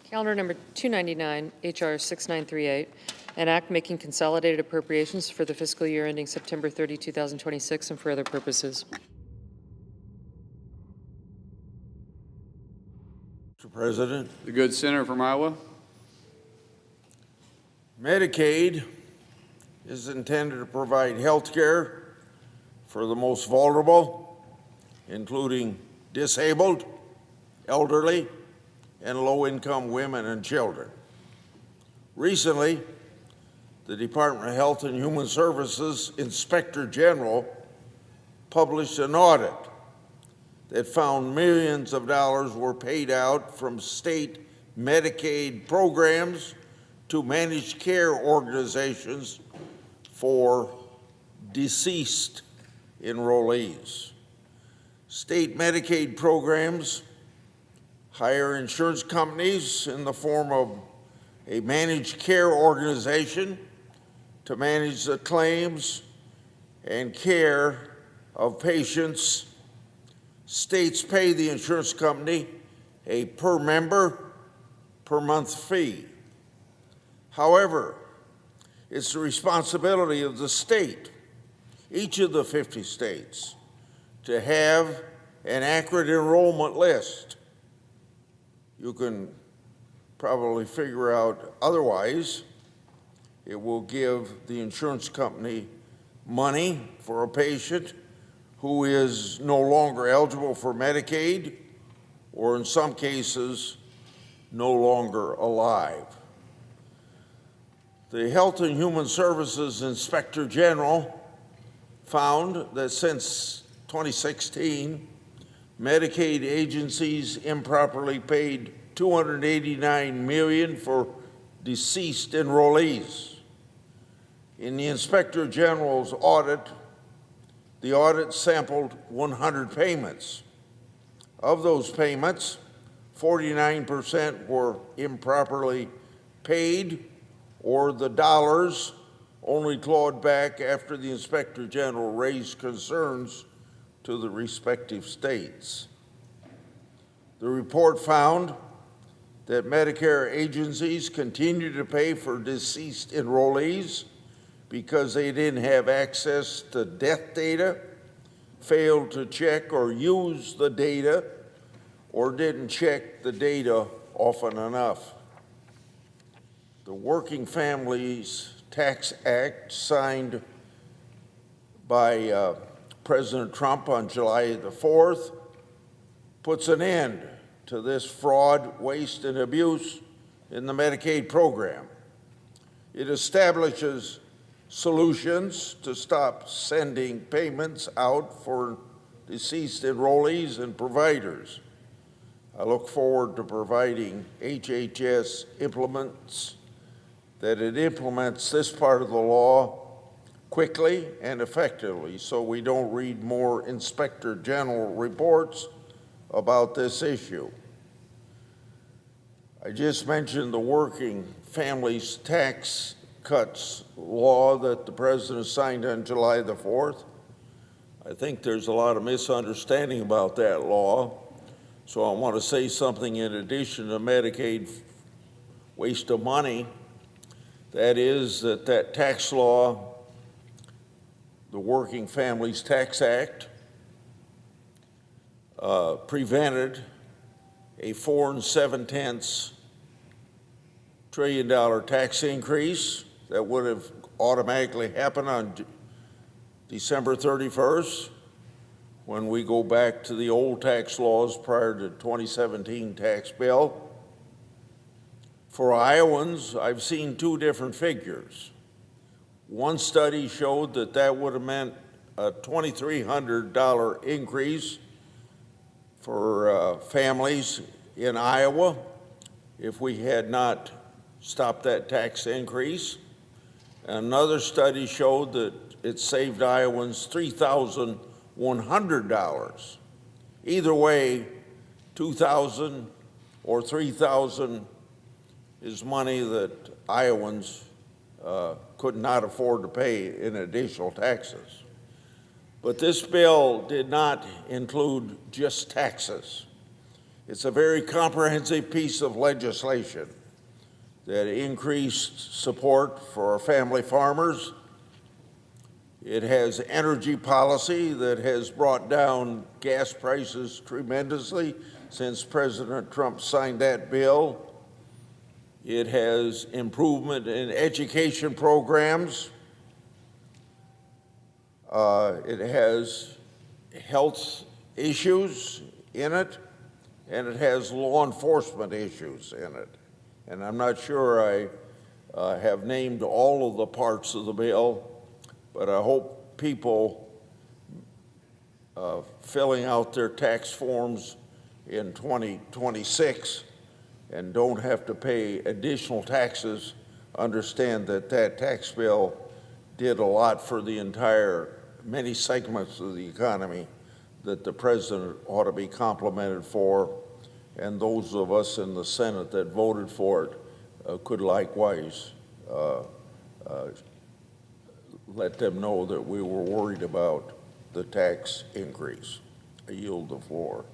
Calendar number 299, HR 6938, an act making consolidated appropriations for the fiscal year ending September 30, 2026, and for other purposes. Mr. President, The good senator from Iowa. Medicaid is intended to provide health care for the most vulnerable, including disabled, elderly, and low-income women and children. Recently, the Department of Health and Human Services Inspector General published an audit that found millions of dollars were paid out from state Medicaid programs to managed care organizations for deceased enrollees. State Medicaid programs hire insurance companies in the form of a managed care organization to manage the claims and care of patients. States pay the insurance company a per member, per month fee. However, it's the responsibility of the state, each of the 50 states, to have an accurate enrollment list. You can probably figure out otherwise. It will give the insurance company money for a patient who is no longer eligible for Medicaid, or in some cases, no longer alive. The Health and Human Services Inspector General found that since 2016, Medicaid agencies improperly paid $289 million for deceased enrollees. In the Inspector General's audit, the audit sampled 100 payments. Of those payments, 49% were improperly paid, or the dollars only clawed back after the Inspector General raised concerns to the respective states. The report found that Medicare agencies continue to pay for deceased enrollees because they didn't have access to death data, failed to check or use the data, or didn't check the data often enough. The Working Families Tax Act, signed by President Trump on July the 4th, puts an end to this fraud, waste, and abuse in the Medicaid program. It establishes solutions to stop sending payments out for deceased enrollees and providers. I look forward to providing HHS implements this part of the law quickly and effectively, so we don't read more Inspector General reports about this issue. I just mentioned the Working Families Tax Cuts law that the President signed on July the 4th. I think there's a lot of misunderstanding about that law, so I want to say something in addition to Medicaid waste of money. That is that tax law, the Working Families Tax Act, prevented a $4 7/10 trillion tax increase that would have automatically happened on December 31st when we go back to the old tax laws prior to 2017 tax bill. For Iowans, I've seen two different figures. One study showed that would have meant a $2,300 increase for families in Iowa if we had not stopped that tax increase. Another study showed that it saved Iowans $3,100. Either way, $2,000 or $3,000 is money that Iowans could not afford to pay in additional taxes. But this bill did not include just taxes. It's a very comprehensive piece of legislation that increased support for our family farmers. It has energy policy that has brought down gas prices tremendously since President Trump signed that bill. It has improvement in education programs. It has health issues in it, and it has law enforcement issues in it. And I'm not sure I have named all of the parts of the bill, but I hope people filling out their tax forms in 2026 and don't have to pay additional taxes understand that that tax bill did a lot for the entire many segments of the economy that the president ought to be complimented for, and those of us in the Senate that voted for it could likewise let them know that we were worried about the tax increase. I yield the floor.